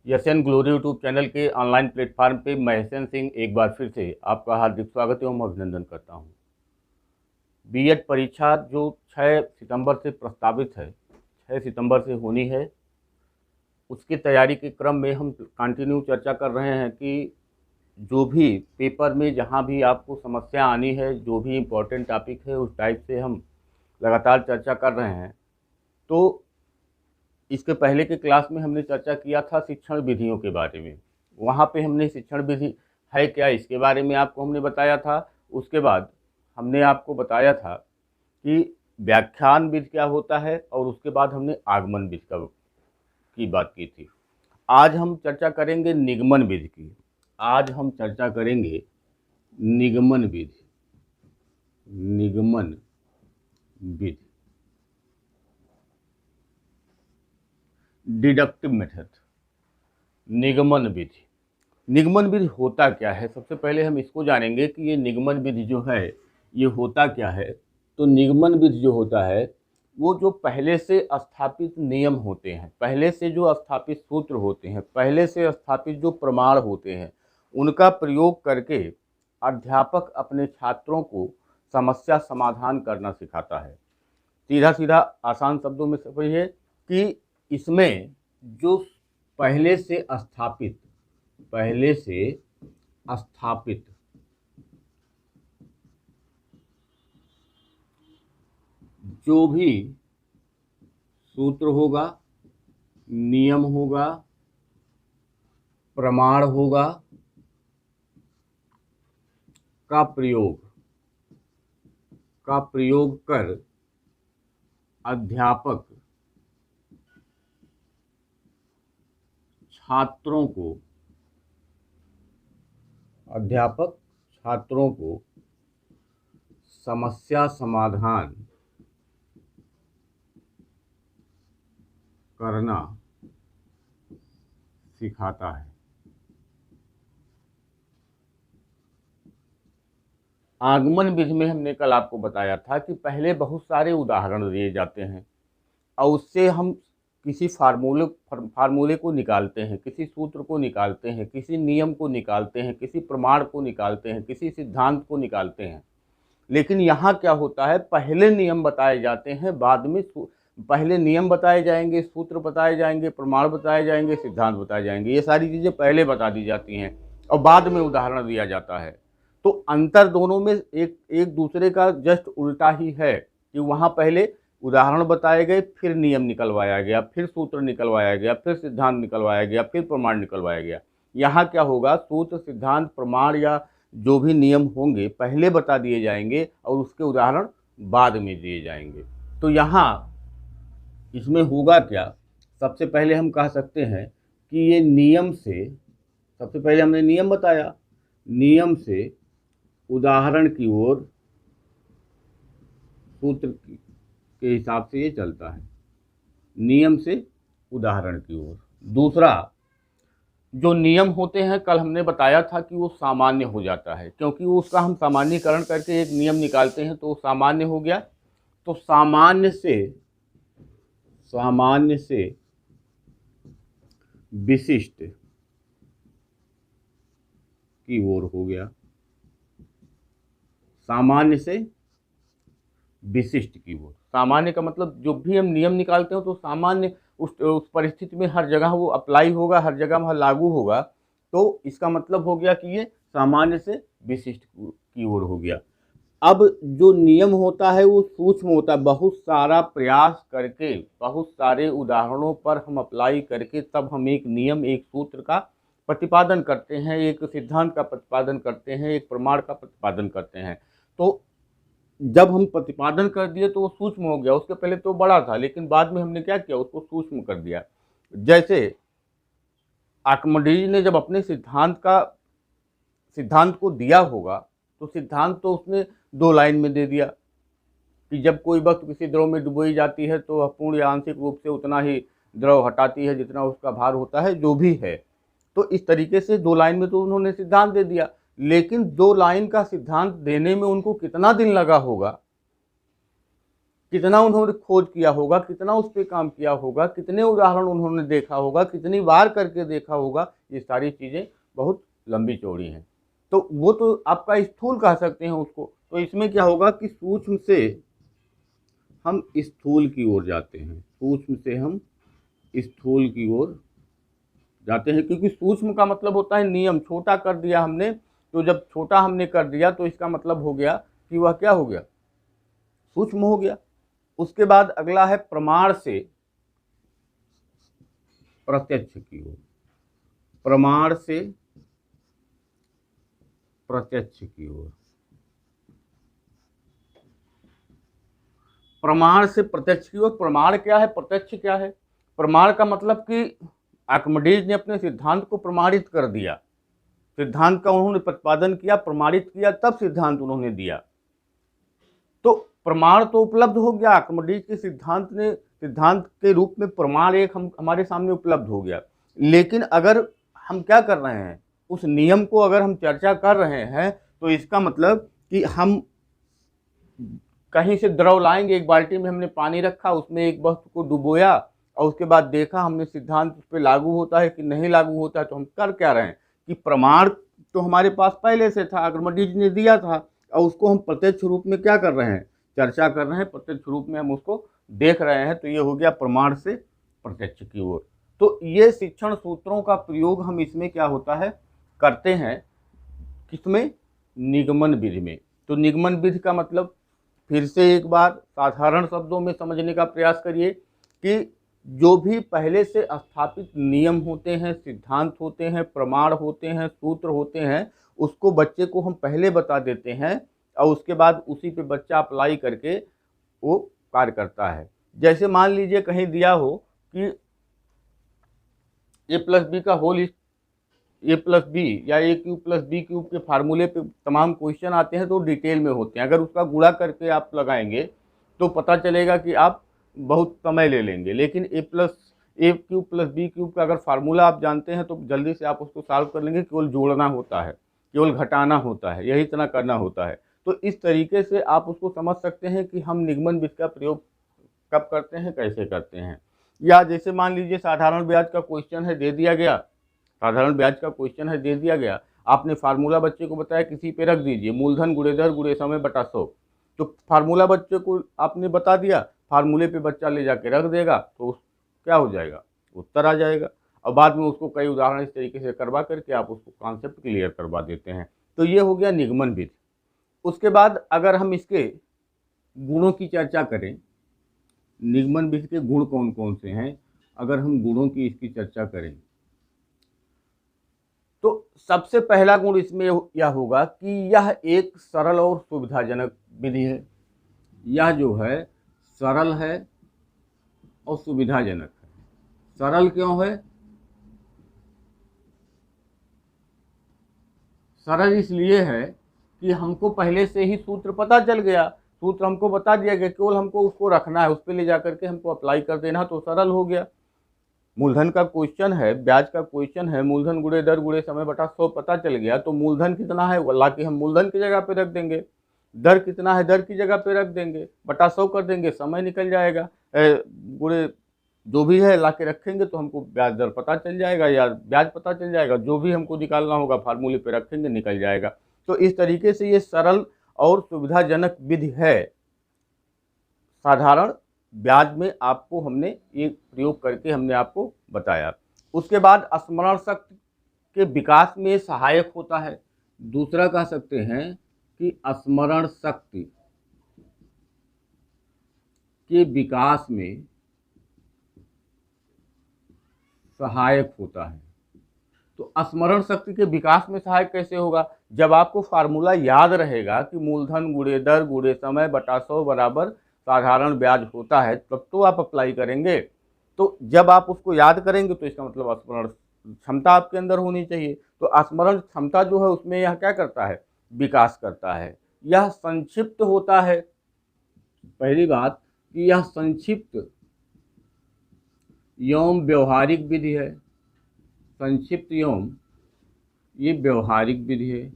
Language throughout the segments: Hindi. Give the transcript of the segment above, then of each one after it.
यशन ग्लोरी यूट्यूब चैनल के ऑनलाइन प्लेटफॉर्म पे मैं हसन सिंह एक बार फिर से आपका हार्दिक स्वागत एवं अभिनंदन करता हूं। बीएड परीक्षा जो 6 सितंबर से प्रस्तावित है, 6 सितंबर से होनी है, उसकी तैयारी के क्रम में हम कंटिन्यू चर्चा कर रहे हैं कि जो भी पेपर में जहां भी आपको समस्या आनी है, जो भी इम्पोर्टेंट टॉपिक है, उस टाइप से हम लगातार चर्चा कर रहे हैं। तो इसके पहले के क्लास में हमने चर्चा किया था शिक्षण विधियों के बारे में। वहाँ पे हमने शिक्षण विधि है क्या इसके बारे में आपको हमने बताया था। उसके बाद हमने आपको बताया था कि व्याख्यान विधि क्या होता है, और उसके बाद हमने आगमन विधि की बात की थी। आज हम चर्चा करेंगे निगमन विधि की। आज हम चर्चा करेंगे निगमन विधि। निगमन विधि, डिडक्टिव मेथड। निगमन विधि, निगमन विधि होता क्या है, सबसे पहले हम इसको जानेंगे कि ये निगमन विधि जो है ये होता क्या है। तो निगमन विधि जो होता है वो जो पहले से स्थापित नियम होते हैं, पहले से जो स्थापित सूत्र होते हैं, पहले से स्थापित जो प्रमाण होते हैं, उनका प्रयोग करके अध्यापक अपने छात्रों को समस्या समाधान करना सिखाता है। सीधा सीधा आसान शब्दों में समझिए कि इसमें जो पहले से स्थापित जो भी सूत्र होगा, नियम होगा, प्रमाण होगा, का प्रयोग कर अध्यापक छात्रों को समस्या समाधान करना सिखाता है। आगमन विधि में हमने कल आपको बताया था कि पहले बहुत सारे उदाहरण दिए जाते हैं और उससे हम किसी फार्मूले को निकालते हैं, किसी सूत्र को निकालते हैं, किसी नियम को निकालते हैं, किसी प्रमाण को निकालते हैं, किसी सिद्धांत को निकालते हैं। लेकिन यहाँ क्या होता है, पहले नियम बताए जाते हैं, बाद में पहले नियम बताए जाएंगे, सूत्र बताए जाएंगे, प्रमाण बताए जाएंगे, सिद्धांत बताए जाएंगे। ये सारी चीज़ें पहले बता दी जाती हैं और बाद में उदाहरण दिया जाता है। तो अंतर दोनों में एक दूसरे का जस्ट उल्टा ही है कि वहाँ पहले उदाहरण बताए गए, फिर नियम निकलवाया गया, फिर सूत्र निकलवाया गया, फिर सिद्धांत निकलवाया गया, फिर प्रमाण निकलवाया गया। यहाँ क्या होगा, सूत्र, सिद्धांत, प्रमाण या जो भी नियम होंगे पहले बता दिए जाएंगे और उसके उदाहरण बाद में दिए जाएंगे। तो यहाँ इसमें होगा क्या, सबसे पहले हम कह सकते हैं कि ये नियम से, सबसे पहले हमने नियम बताया, नियम से उदाहरण की ओर सूत्र के हिसाब से ये चलता है, नियम से उदाहरण की ओर। दूसरा, जो नियम होते हैं कल हमने बताया था कि वो सामान्य हो जाता है, क्योंकि वो उसका हम सामान्यकरण करके एक नियम निकालते हैं तो वो सामान्य हो गया। तो सामान्य से विशिष्ट की ओर हो गया, सामान्य से विशिष्ट की ओर। सामान्य का मतलब जो भी हम नियम निकालते हो तो सामान्य उस परिस्थिति में हर जगह वो अप्लाई होगा, हर जगह वह लागू होगा। तो इसका मतलब हो गया कि ये सामान्य से विशिष्ट की ओर हो गया। अब जो नियम होता है वो सूक्ष्म होता है, बहुत सारा प्रयास करके, बहुत सारे उदाहरणों पर हम अप्लाई करके तब हम एक नियम, एक सूत्र का प्रतिपादन करते हैं, एक सिद्धांत का प्रतिपादन करते हैं, एक प्रमाण का प्रतिपादन करते हैं। तो जब हम प्रतिपादन कर दिए तो वो सूक्ष्म हो गया, उसके पहले तो बड़ा था, लेकिन बाद में हमने क्या किया, उसको सूक्ष्म कर दिया। जैसे आर्किमिडीज ने जब अपने सिद्धांत को दिया होगा तो सिद्धांत तो उसने 2 लाइन में दे दिया कि जब कोई वस्तु किसी द्रव में डुबोई जाती है तो वह पूर्ण या आंशिक रूप से उतना ही द्रव हटाती है जितना उसका भार होता है, जो भी है। तो इस तरीके से 2 लाइन में तो उन्होंने सिद्धांत दे दिया, लेकिन 2 लाइन का सिद्धांत देने में उनको कितना दिन लगा होगा, कितना उन्होंने खोज किया होगा, कितना उस पर काम किया होगा, कितने उदाहरण उन्होंने देखा होगा, कितनी बार करके देखा होगा, ये सारी चीज़ें बहुत लंबी चौड़ी हैं। तो वो तो आपका स्थूल कह सकते हैं उसको। तो इसमें क्या होगा कि सूक्ष्म से हम स्थूल की ओर जाते हैं, सूक्ष्म से हम स्थूल की ओर जाते हैं, क्योंकि सूक्ष्म का मतलब होता है नियम। छोटा कर दिया हमने, तो जब छोटा हमने कर दिया तो इसका मतलब हो गया कि वह क्या हो गया, सूक्ष्म हो गया। उसके बाद अगला है प्रमाण से प्रत्यक्ष की ओर, प्रमाण से प्रत्यक्ष की ओर। प्रमाण से प्रत्यक्ष की ओर, प्रमाण क्या है, प्रत्यक्ष क्या है? प्रमाण का मतलब कि आर्किमिडीज ने अपने सिद्धांत को प्रमाणित कर दिया, सिद्धांत का उन्होंने प्रतिपादन किया, प्रमाणित किया, तब सिद्धांत उन्होंने दिया। तो प्रमाण तो उपलब्ध हो गया, आर्किमिडीज के सिद्धांत के रूप में प्रमाण एक हमारे सामने उपलब्ध हो गया। लेकिन अगर हम क्या कर रहे हैं, उस नियम को अगर हम चर्चा कर रहे हैं, तो इसका मतलब कि हम कहीं से द्रव लाएंगे, एक बाल्टी में हमने पानी रखा, उसमें एक वस्तु को डुबोया और उसके बाद देखा हमने सिद्धांत उस पर लागू होता है कि नहीं लागू होता है। तो हम कर क्या रहे हैं कि प्रमाण तो हमारे पास पहले से था, आर्किमिडीज ने दिया था, और उसको हम प्रत्यक्ष रूप में क्या कर रहे हैं, चर्चा कर रहे हैं, प्रत्यक्ष रूप में हम उसको देख रहे हैं। तो ये हो गया प्रमाण से प्रत्यक्ष की ओर। तो ये शिक्षण सूत्रों का प्रयोग हम इसमें क्या होता है करते हैं, किसमें, निगमन विधि में। तो निगमन विधि का मतलब फिर से एक बार साधारण शब्दों में समझने का प्रयास करिए कि जो भी पहले से स्थापित नियम होते हैं, सिद्धांत होते हैं, प्रमाण होते हैं, सूत्र होते हैं, उसको बच्चे को हम पहले बता देते हैं और उसके बाद उसी पे बच्चा अप्लाई करके वो कार्य करता है। जैसे मान लीजिए कहीं दिया हो कि a+b का होल a+b या a³ + b³ के फार्मूले पे तमाम क्वेश्चन आते हैं, तो डिटेल में होते हैं। अगर उसका गुणा करके आप लगाएंगे तो पता चलेगा कि आप बहुत समय ले लेंगे। लेकिन a³ + b³ का अगर फार्मूला आप जानते हैं तो जल्दी से आप उसको सॉल्व कर लेंगे। केवल जोड़ना होता है, केवल घटाना होता है, यही इतना करना होता है। तो इस तरीके से आप उसको समझ सकते हैं कि हम निगमन विधि का प्रयोग कब करते हैं, कैसे करते हैं। या जैसे मान लीजिए साधारण ब्याज का क्वेश्चन है, दे दिया गया, साधारण ब्याज का क्वेश्चन है, दे दिया गया, आपने फार्मूला बच्चे को बताया किसी पे रख दीजिए, मूलधन गुणे दर गुणे समय बटा 100। तो फार्मूला बच्चे को आपने बता दिया, फार्मूले पे बच्चा ले जाके रख देगा, तो क्या हो जाएगा, उत्तर आ जाएगा। और बाद में उसको कई उदाहरण इस तरीके से करवा करके आप उसको कॉन्सेप्ट क्लियर करवा देते हैं। तो ये हो गया निगमन विधि। उसके बाद अगर हम इसके गुणों की चर्चा करें, निगमन विधि के गुण कौन कौन से हैं, अगर हम गुणों की इसकी चर्चा करें तो सबसे पहला गुण इसमें यह होगा कि यह एक सरल और सुविधाजनक विधि है। यह जो है सरल है और सुविधाजनक है। सरल क्यों है, सरल इसलिए है कि हमको पहले से ही सूत्र पता चल गया, सूत्र हमको बता दिया गया, केवल हमको उसको रखना है, उस पर ले जाकर के हमको अप्लाई कर देना, तो सरल हो गया। मूलधन का क्वेश्चन है, ब्याज का क्वेश्चन है, मूलधन गुणे दर गुणे समय बटा 100 पता चल गया, तो मूलधन कितना है लाके हम मूलधन की जगह पे रख देंगे, दर कितना है दर की जगह पे रख देंगे, बटा 100 कर देंगे, समय निकल जाएगा, गुणे जो भी है लाके रखेंगे तो हमको ब्याज दर पता चल जाएगा या ब्याज पता चल जाएगा, जो भी हमको निकालना होगा फार्मूले पे रखेंगे, निकल जाएगा। तो इस तरीके से ये सरल और सुविधाजनक विधि है। साधारण ब्याज में आपको हमने ये प्रयोग करके हमने आपको बताया। उसके बाद स्मरण शक्ति के विकास में सहायक होता है। दूसरा कह सकते हैं कि स्मरण शक्ति के विकास में सहायक होता है। तो स्मरण शक्ति के विकास में सहायक कैसे होगा, जब आपको फार्मूला याद रहेगा कि मूलधन गुणे दर गुणे समय बटा 100 बराबर साधारण ब्याज होता है, तब तो आप अप्लाई करेंगे। तो जब आप उसको याद करेंगे तो इसका मतलब स्मरण क्षमता आपके अंदर होनी चाहिए। तो स्मरण क्षमता जो है उसमें यह क्या करता है, विकास करता है। यह संक्षिप्त होता है। पहली बात कि यह संक्षिप्त एवं व्यवहारिक विधि है। संक्षिप्त एवं ये व्यवहारिक विधि है।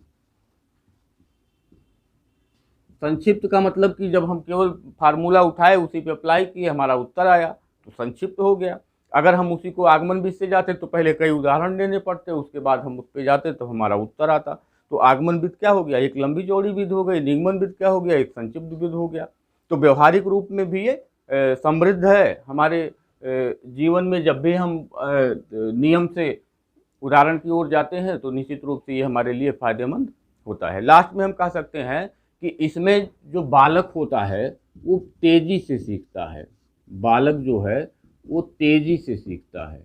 संक्षिप्त का मतलब कि जब हम केवल फार्मूला उठाए उसी पे अप्लाई किए हमारा उत्तर आया तो संक्षिप्त हो गया। अगर हम उसी को आगमन विधि से जाते तो पहले कई उदाहरण देने पड़ते, उसके बाद हम उस पे जाते तो हमारा उत्तर आता। तो आगमन विधि क्या हो गया, एक लंबी चौड़ी विधि हो गई। निगमन विधि क्या हो गया, एक संक्षिप्त विधि हो गया। तो व्यवहारिक रूप में भी ये समृद्ध है। हमारे जीवन में जब भी हम नियम से उदाहरण की ओर जाते हैं तो निश्चित रूप से ये हमारे लिए फायदेमंद होता है। लास्ट में हम कह सकते हैं कि इसमें जो बालक होता है वो तेजी से सीखता है। बालक जो है वो तेजी से सीखता है,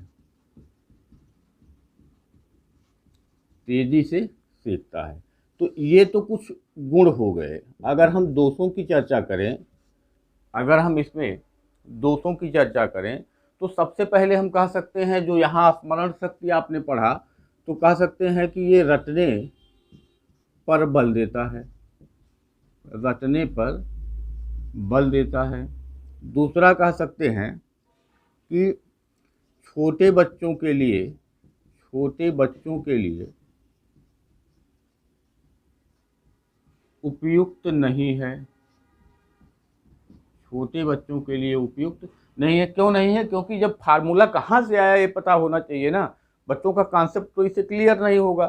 तेजी से सीखता है। तो ये तो कुछ गुण हो गए। अगर हम दोषों की चर्चा करें, अगर हम इसमें दोषों की चर्चा करें तो सबसे पहले हम कह सकते हैं, जो यहाँ स्मरण शक्ति आपने पढ़ा तो कह सकते हैं कि ये रटने पर बल देता है, रटने पर बल देता है। दूसरा कह सकते हैं कि छोटे बच्चों के लिए, छोटे बच्चों के लिए उपयुक्त नहीं है, छोटे बच्चों के लिए उपयुक्त नहीं है। क्यों नहीं है, क्योंकि जब फार्मूला कहाँ से आया ये पता होना चाहिए ना। बच्चों का कॉन्सेप्ट तो इसे क्लियर नहीं होगा,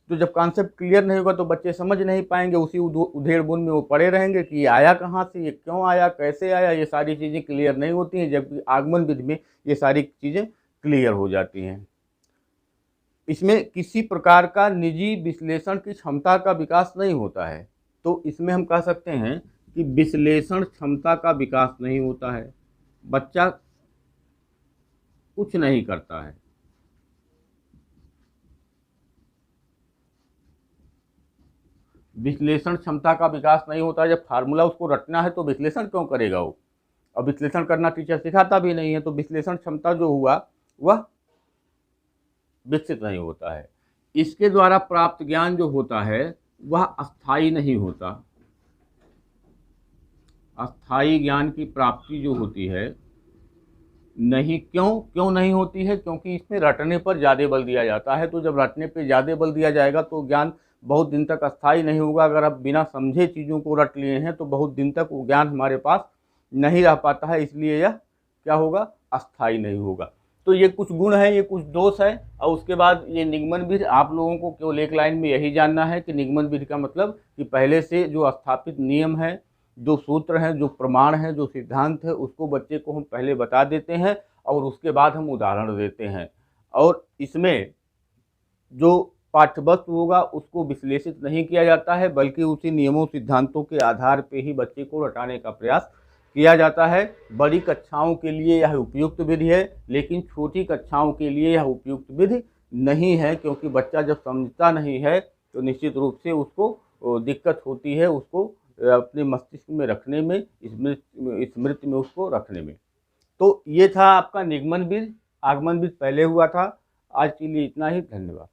तो जब कॉन्सेप्ट क्लियर नहीं होगा तो बच्चे समझ नहीं पाएंगे, उसी उधेड़ बुन में वो पड़े रहेंगे कि ये आया कहाँ से, ये क्यों आया, कैसे आया। ये सारी चीज़ें क्लियर नहीं होती हैं, जबकि आगमन विधि में ये सारी चीज़ें क्लियर हो जाती हैं। इसमें किसी प्रकार का निजी विश्लेषण की क्षमता का विकास नहीं होता है। तो इसमें हम कह सकते हैं कि विश्लेषण क्षमता का विकास नहीं होता है, बच्चा कुछ नहीं करता है। विश्लेषण क्षमता का विकास नहीं होता है। जब फार्मूला उसको रटना है तो विश्लेषण क्यों करेगा वो, और विश्लेषण करना टीचर सिखाता भी नहीं है, तो विश्लेषण क्षमता जो हुआ वह विकसित नहीं होता है। इसके द्वारा प्राप्त ज्ञान जो होता है वह अस्थायी नहीं होता। अस्थायी ज्ञान की प्राप्ति जो होती है नहीं, क्यों नहीं होती है, क्योंकि इसमें रटने पर ज़्यादा बल दिया जाता है। तो जब रटने पर ज़्यादा बल दिया जाएगा तो ज्ञान बहुत दिन तक अस्थायी नहीं होगा। अगर आप बिना समझे चीज़ों को रट लिए हैं तो बहुत दिन तक वो ज्ञान हमारे पास नहीं रह पाता है, इसलिए यह क्या होगा, अस्थायी नहीं होगा। तो ये कुछ गुण हैं, ये कुछ दोष है। और उसके बाद ये निगमन विधि, आप लोगों को केवल एक लाइन में यही जानना है कि निगमन विधि का मतलब कि पहले से जो स्थापित नियम है, जो सूत्र हैं, जो प्रमाण है, जो सिद्धांत है, उसको बच्चे को हम पहले बता देते हैं और उसके बाद हम उदाहरण देते हैं। और इसमें जो पाठ्यवस्तु होगा उसको विश्लेषित नहीं किया जाता है, बल्कि उसी नियमों सिद्धांतों के आधार पर ही बच्चे को रटाने का प्रयास किया जाता है। बड़ी कक्षाओं के लिए यह उपयुक्त विधि है, लेकिन छोटी कक्षाओं के लिए यह उपयुक्त विधि नहीं है, क्योंकि बच्चा जब समझता नहीं है तो निश्चित रूप से उसको दिक्कत होती है, उसको अपने मस्तिष्क में रखने में, स्मृति में उसको रखने में। तो ये था आपका निगमन विधि। आगमन विधि पहले हुआ था। आज के लिए इतना ही, धन्यवाद।